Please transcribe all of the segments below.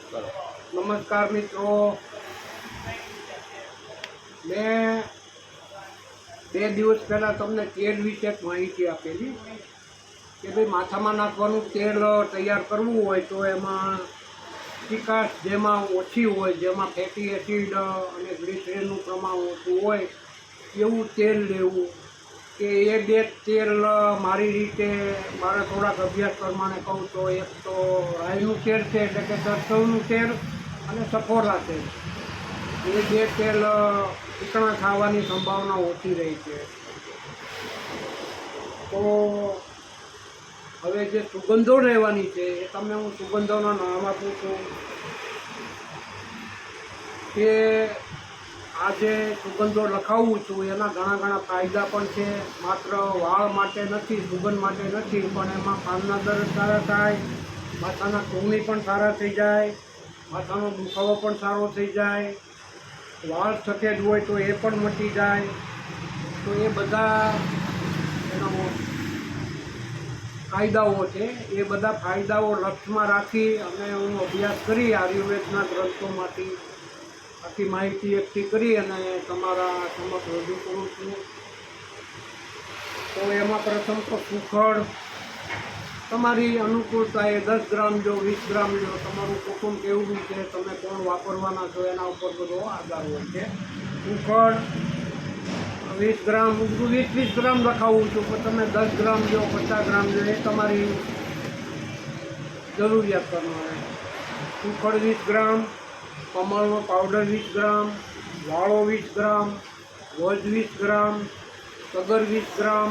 નમસ્કાર મિત્રો, મેં 2 દિવસ પહેલાં તમને તેલ વિશે માહિતી આપેલી કે ભાઈ માથામાં નાખવાનું તેલ તૈયાર કરવું હોય તો એમાં ચીકાશ જેમાં ઓછી હોય, જેમાં ફેટી એસિડ અને ગ્લિસરીનનું પ્રમાણ ઓછું હોય એવું તેલ લેવું. કે એ 2 તેલ મારી રીતે મારા થોડાક અભ્યાસ પ્રમાણે કહું તો એક તો રાઈનું તેલ છે એટલે કે સરસવનું તેલ અને સફોલા તેલ, એ 2 તેલ ચીકણા ખાવાની સંભાવના ઓછી રહી છે. તો હવે જે સુગંધો રહેવાની છે એ તમને હું સુગંધોના નામ આપું છું કે આ જે સુગંધો લખાવું છું એના ઘણા ફાયદા પણ છે. માત્ર વાળ માટે નથી, સુગંધ માટે નથી, પણ એમાં કાનના દર્દ સારા થાય, માથાના કૃમિ પણ સારા થઈ જાય, માથાનો દુખાવો પણ સારો થઈ જાય, વાળ સફેદ હોય તો એ પણ મટી જાય. તો એ બધા એનો ફાયદાઓ છે. એ બધા ફાયદાઓ લક્ષમાં રાખી અને હું અભ્યાસ કરી આયુર્વેદના ગ્રંથોમાંથી આખી માહિતી એકઠી કરી અને તમારા સમક્ષ રજૂ કરું છું. તો એમાં પ્રથમ તો સુખડ તમારી અનુકૂળતાએ 10 ગ્રામ જો, 20 ગ્રામ જો, તમારું કુટુંબ કેવું છે, તમે કોણ વાપરવાના છો એના ઉપર બધો આધાર હોય છે. સુખડ 20 ગ્રામ, 20 ગ્રામ લખાવું છું, પણ તમે 10 ગ્રામ જો, 50 ગ્રામ જો, એ તમારી જરૂરિયાત પ્રમાણે. સુખડ 20 ગ્રામ, કમળનો પાવડર 20 ગ્રામ, વાળો 20 ગ્રામ, વજ 20 ગ્રામ, તગર 20 ગ્રામ,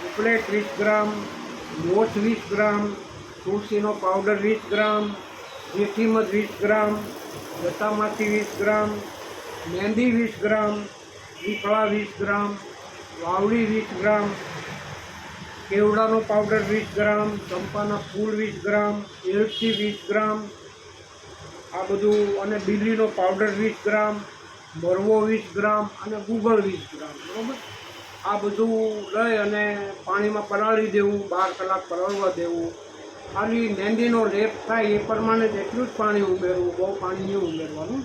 ઉપલેટ 20 ગ્રામ, મોઠ 20 ગ્રામ, તુલસીનો પાવડર 20 ગ્રામ, જેઠીમધ 20 ગ્રામ, જટામાથી 20 ગ્રામ, મહેંદી 20 ગ્રામ, શ્રીફળા 20 ગ્રામ, વાવડી 20 ગ્રામ, કેવડાનો પાવડર 20 ગ્રામ, ચંપાના ફૂલ 20 ગ્રામ, એલચી 20 ગ્રામ, આ બધું, અને બીલીનો પાવડર 20 ગ્રામ, મરવો 20 ગ્રામ અને ગુગળ 20 ગ્રામ. બરાબર, આ બધું લઈ અને પાણીમાં પલાળી દેવું, 12 કલાક પલાળવા દેવું. ખાલી મહેંદીનો લેપ થાય એ પ્રમાણે જ એટલું જ પાણી ઉમેરવું, બહુ પાણી નહીં ઉમેરવાનું.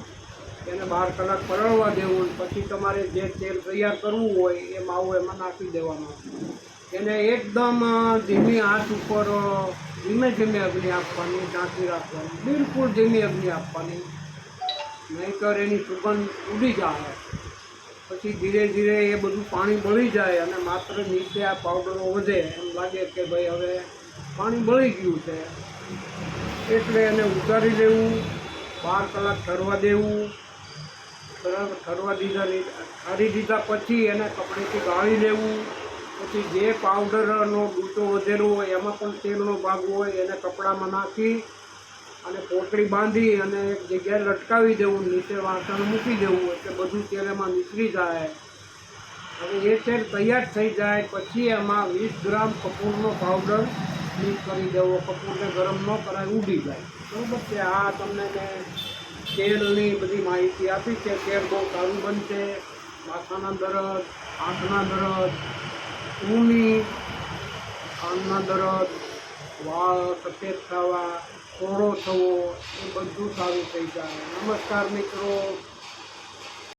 એને 12 કલાક પલાળવા દેવું. પછી તમારે જે તેલ તૈયાર કરવું હોય એ માવો એમાં નાખી દેવાનો. એને એકદમ ધીમી આંચ ઉપર ધીમે અગ્નિ આપવાની, ઢાંકી રાખવાની, બિલકુલ ધીમી અગ્નિ આપવાની, નહીંતર એની સુગંધ ઉડી જાય. પછી ધીરે એ બધું પાણી બળી જાય અને માત્ર નીચે આ પાવડરો વધે, એમ લાગે કે ભાઈ હવે પાણી બળી ગયું છે, એટલે એને ઉતારી લેવું, 12 કલાક ઠરવા દેવું. ઠરવા દીધા પછી એને કપડેથી ગાળી લેવું. પછી જે પાવડરનો ડૂચો વધેલો હોય એમાં પણ તેલનો ભાગ હોય એને કપડામાં નાખી અને પોટલી બાંધી અને એક જગ્યાએ લટકાવી દેવું, નીચે વાસણ મૂકી દેવું, એટલે બધું તેલ એમાં નીકળી જાય. હવે એ તેલ તૈયાર થઈ જાય પછી એમાં 20 ગ્રામ કપૂરનો પાવડર મિક્સ કરી દેવો. કપૂરને ગરમ ન કરાય, ઉડી જાય. બરાબર છે. આ તમને મેં તેલની બધી માહિતી આપી છે. તેલ બહુ સારું બનશે. માથાના દર્દ, આંખના દર્દ, ઊની, કાનના દર્દ, વાળ સફેદ થવા, કોળો થવો, એ બધું સારું થઈ જાય. નમસ્કાર મિત્રો.